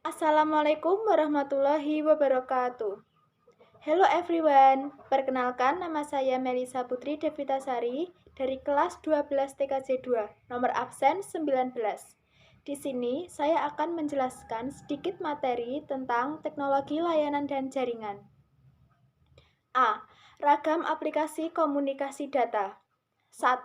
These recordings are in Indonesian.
Assalamualaikum warahmatullahi wabarakatuh. Hello everyone, perkenalkan nama saya Melisa Putri Devitasari dari kelas 12 TKJ 2, nomor absen 19. Di sini saya akan menjelaskan sedikit materi tentang teknologi layanan dan jaringan. A. Ragam aplikasi komunikasi data. 1.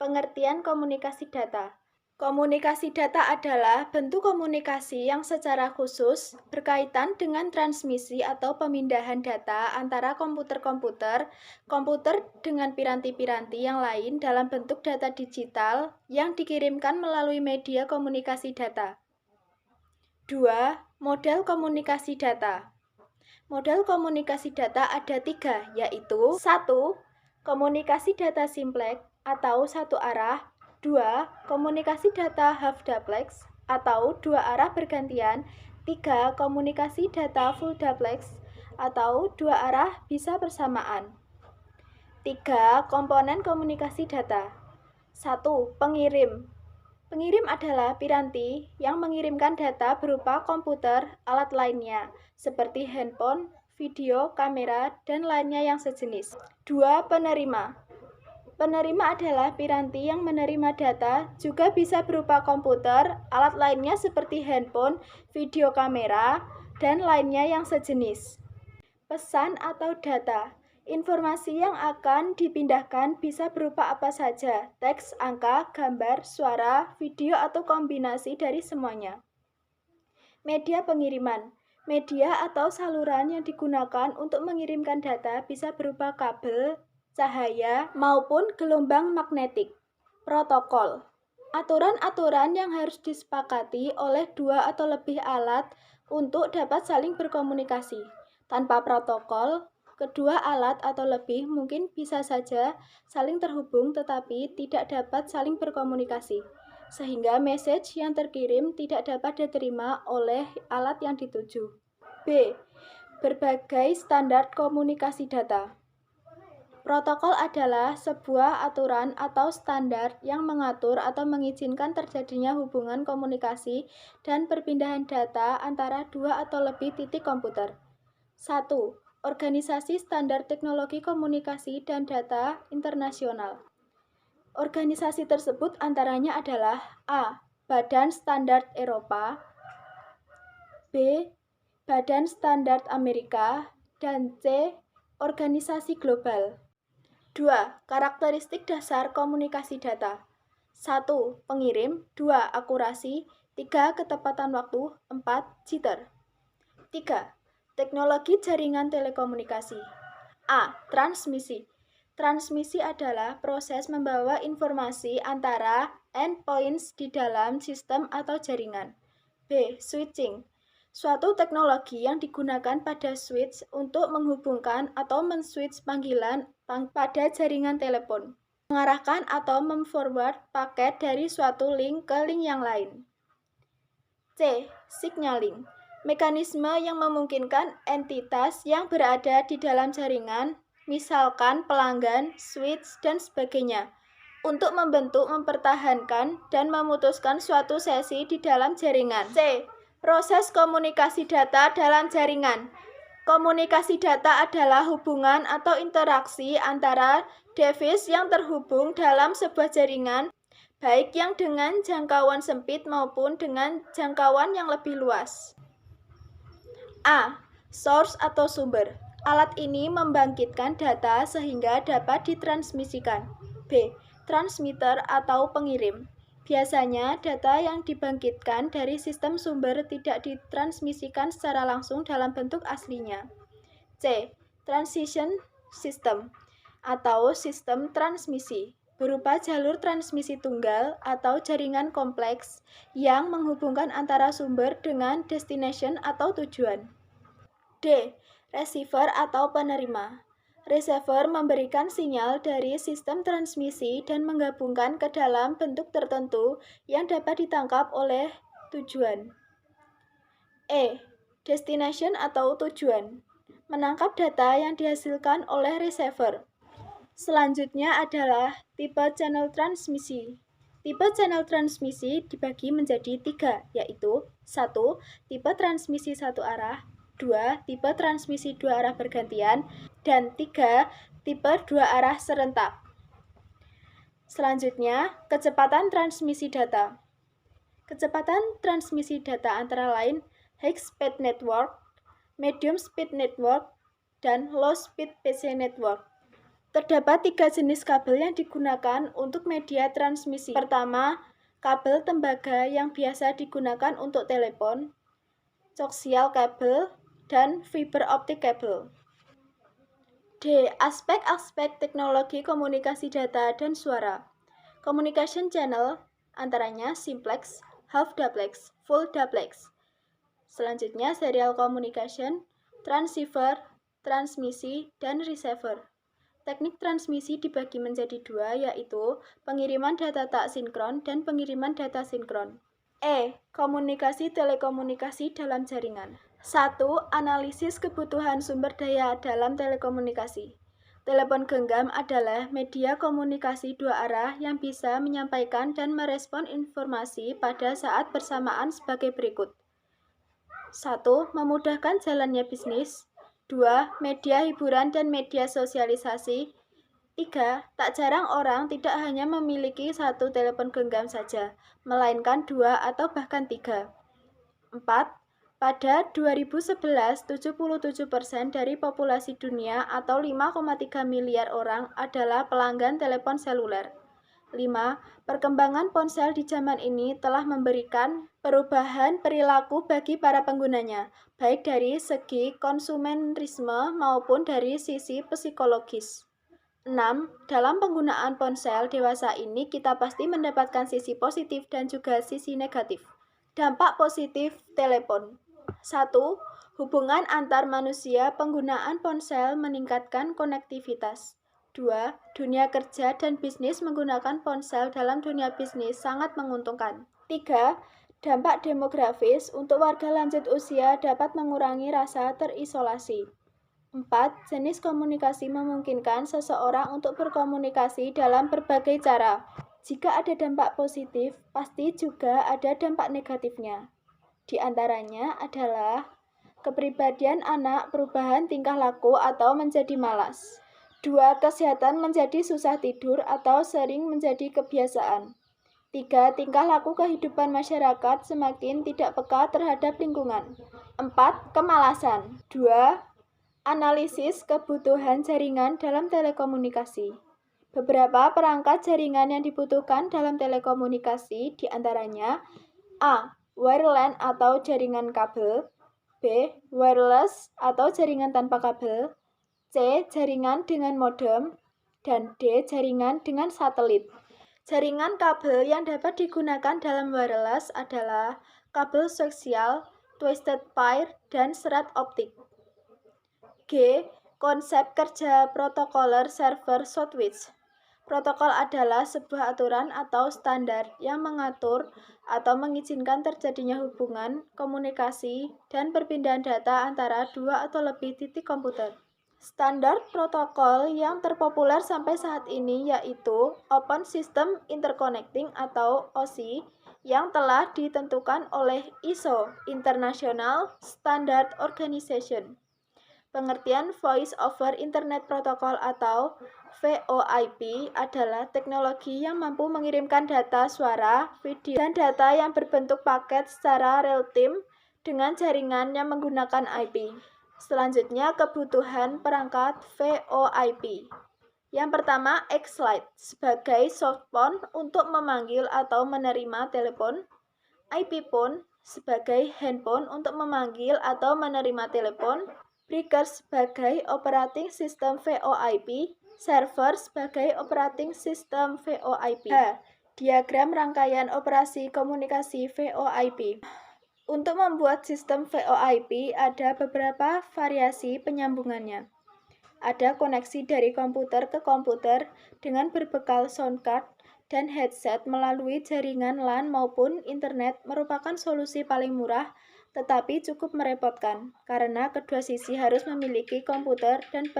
Pengertian komunikasi data. Komunikasi data adalah bentuk komunikasi yang secara khusus berkaitan dengan transmisi atau pemindahan data antara komputer-komputer, komputer dengan piranti-piranti yang lain dalam bentuk data digital yang dikirimkan melalui media komunikasi data. 2. Model komunikasi data. Model komunikasi data ada 3, yaitu 1. Komunikasi data simplex atau satu arah. 2. Komunikasi data half duplex atau dua arah bergantian. 3. Komunikasi data full duplex atau dua arah bisa bersamaan. 3. Komponen komunikasi data. 1. Pengirim. Pengirim adalah piranti yang mengirimkan data berupa komputer, alat lainnya, seperti handphone, video, kamera, dan lainnya yang sejenis. 2. Penerima. Penerima adalah piranti yang menerima data, juga bisa berupa komputer, alat lainnya seperti handphone, video kamera, dan lainnya yang sejenis. Pesan atau data. Informasi yang akan dipindahkan bisa berupa apa saja, teks, angka, gambar, suara, video, atau kombinasi dari semuanya. Media pengiriman. Media atau saluran yang digunakan untuk mengirimkan data bisa berupa kabel, cahaya, maupun gelombang magnetik. Protokol. Aturan-aturan yang harus disepakati oleh dua atau lebih alat untuk dapat saling berkomunikasi. Tanpa protokol, kedua alat atau lebih mungkin bisa saja saling terhubung tetapi tidak dapat saling berkomunikasi, sehingga message yang terkirim tidak dapat diterima oleh alat yang dituju. B. Berbagai standar komunikasi data. Protokol adalah sebuah aturan atau standar yang mengatur atau mengizinkan terjadinya hubungan komunikasi dan perpindahan data antara dua atau lebih titik komputer. 1. Organisasi Standar Teknologi Komunikasi dan Data Internasional. Organisasi tersebut antaranya adalah A. Badan Standar Eropa, B. Badan Standar Amerika, dan C. Organisasi Global. 2. Karakteristik dasar komunikasi data. 1. Pengirim. 2. Akurasi. 3. Ketepatan waktu. 4. Jitter. 3. Teknologi jaringan telekomunikasi. A. Transmisi. Transmisi adalah proses membawa informasi antara endpoints di dalam sistem atau jaringan. B. Switching. Suatu teknologi yang digunakan pada switch untuk menghubungkan atau men-switch panggilan pada jaringan telepon, mengarahkan atau memforward paket dari suatu link ke link yang lain. C. Signaling. Mekanisme yang memungkinkan entitas yang berada di dalam jaringan, misalkan pelanggan, switch, dan sebagainya, untuk membentuk, mempertahankan, dan memutuskan suatu sesi di dalam jaringan. C. Proses komunikasi data dalam jaringan. Komunikasi data adalah hubungan atau interaksi antara device yang terhubung dalam sebuah jaringan, baik yang dengan jangkauan sempit maupun dengan jangkauan yang lebih luas. A. Source atau sumber. Alat ini membangkitkan data sehingga dapat ditransmisikan. B. Transmitter atau pengirim. Biasanya data yang dibangkitkan dari sistem sumber tidak ditransmisikan secara langsung dalam bentuk aslinya. C. Transition system atau sistem transmisi, berupa jalur transmisi tunggal atau jaringan kompleks yang menghubungkan antara sumber dengan destination atau tujuan. D. Receiver atau penerima. Receiver memberikan sinyal dari sistem transmisi dan menggabungkan ke dalam bentuk tertentu yang dapat ditangkap oleh tujuan. E. Destination atau tujuan. Menangkap data yang dihasilkan oleh receiver. Selanjutnya adalah tipe channel transmisi. Tipe channel transmisi dibagi menjadi 3, yaitu 1. Tipe transmisi satu arah, 2. Tipe transmisi dua arah bergantian, dan 3. Tipe dua arah serentak. Selanjutnya, kecepatan transmisi data. Kecepatan transmisi data antara lain High Speed Network, Medium Speed Network, dan Low Speed PC Network. Terdapat 3 jenis kabel yang digunakan untuk media transmisi. Pertama, kabel tembaga yang biasa digunakan untuk telepon, coaxial kabel, dan fiber optic kabel. D. Aspek-aspek teknologi komunikasi data dan suara. Communication channel antaranya simplex, half duplex, full duplex. Selanjutnya serial communication, transceiver, transmisi, dan receiver. Teknik transmisi dibagi menjadi 2, yaitu pengiriman data tak sinkron dan pengiriman data sinkron. E. Komunikasi telekomunikasi dalam jaringan. 1. Analisis kebutuhan sumber daya dalam telekomunikasi. Telepon genggam adalah media komunikasi dua arah yang bisa menyampaikan dan merespon informasi pada saat bersamaan sebagai berikut. 1. Memudahkan jalannya bisnis. 2. Media hiburan dan media sosialisasi. 3. Tak jarang orang tidak hanya memiliki satu telepon genggam saja, melainkan 2 atau bahkan 3. 4. Pada 2011, 77% dari populasi dunia atau 5,3 miliar orang adalah pelanggan telepon seluler. 5. Perkembangan ponsel di zaman ini telah memberikan perubahan perilaku bagi para penggunanya, baik dari segi konsumerisme maupun dari sisi psikologis. 6. Dalam penggunaan ponsel dewasa ini kita pasti mendapatkan sisi positif dan juga sisi negatif. Dampak positif telepon. 1. Hubungan antar manusia. Penggunaan ponsel meningkatkan konektivitas. 2. Dunia kerja dan bisnis menggunakan ponsel dalam dunia bisnis sangat menguntungkan. 3. Dampak demografis untuk warga lanjut usia dapat mengurangi rasa terisolasi. 4. Jenis komunikasi memungkinkan seseorang untuk berkomunikasi dalam berbagai cara. Jika ada dampak positif, pasti juga ada dampak negatifnya. Di antaranya adalah kepribadian anak, perubahan tingkah laku atau menjadi malas. 2. Kesehatan menjadi susah tidur atau sering menjadi kebiasaan. 3. Tingkah laku kehidupan masyarakat semakin tidak peka terhadap lingkungan. 4. Kemalasan. 2. Analisis kebutuhan jaringan dalam telekomunikasi. Beberapa perangkat jaringan yang dibutuhkan dalam telekomunikasi diantaranya A. Wireline atau jaringan kabel, B. Wireless atau jaringan tanpa kabel, C. Jaringan dengan modem, dan D. Jaringan dengan satelit. Jaringan kabel yang dapat digunakan dalam wireless adalah kabel koaksial, twisted pair, dan serat optik. G. Konsep kerja protokoler server switch. Protokol adalah sebuah aturan atau standar yang mengatur atau mengizinkan terjadinya hubungan, komunikasi, dan perpindahan data antara dua atau lebih titik komputer. Standar protokol yang terpopuler sampai saat ini yaitu Open System Interconnecting atau OSI yang telah ditentukan oleh ISO International Standard Organization. Pengertian Voice over Internet Protocol atau VoIP adalah teknologi yang mampu mengirimkan data suara, video, dan data yang berbentuk paket secara real-time dengan jaringan yang menggunakan IP. Selanjutnya, kebutuhan perangkat VoIP. Yang pertama, X-Lite sebagai softphone untuk memanggil atau menerima telepon, IP phone sebagai handphone untuk memanggil atau menerima telepon, Breaker sebagai operating system VoIP, server sebagai operating system VoIP. Diagram rangkaian operasi komunikasi VoIP. Untuk membuat sistem VoIP ada beberapa variasi penyambungannya. Ada koneksi dari komputer ke komputer dengan berbekal sound card dan headset melalui jaringan LAN maupun internet merupakan solusi paling murah tetapi cukup merepotkan karena kedua sisi harus memiliki komputer dan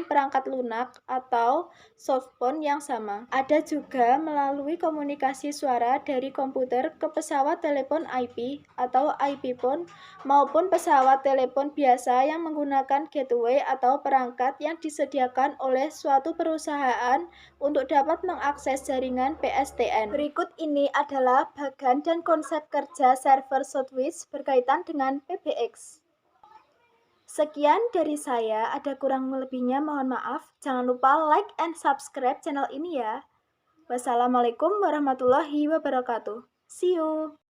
perangkat lunak atau softphone yang sama. Ada juga melalui komunikasi suara dari komputer ke pesawat telepon IP atau IP phone maupun pesawat telepon biasa yang menggunakan gateway atau perangkat yang disediakan oleh suatu perusahaan untuk dapat mengakses jaringan PSTN. Berikut ini adalah bagan dan konsep kerja server Southwest berkaitan dengan PBX. Sekian dari saya, ada kurang lebihnya mohon maaf. Jangan lupa like and subscribe channel ini ya. Wassalamualaikum warahmatullahi wabarakatuh. See you.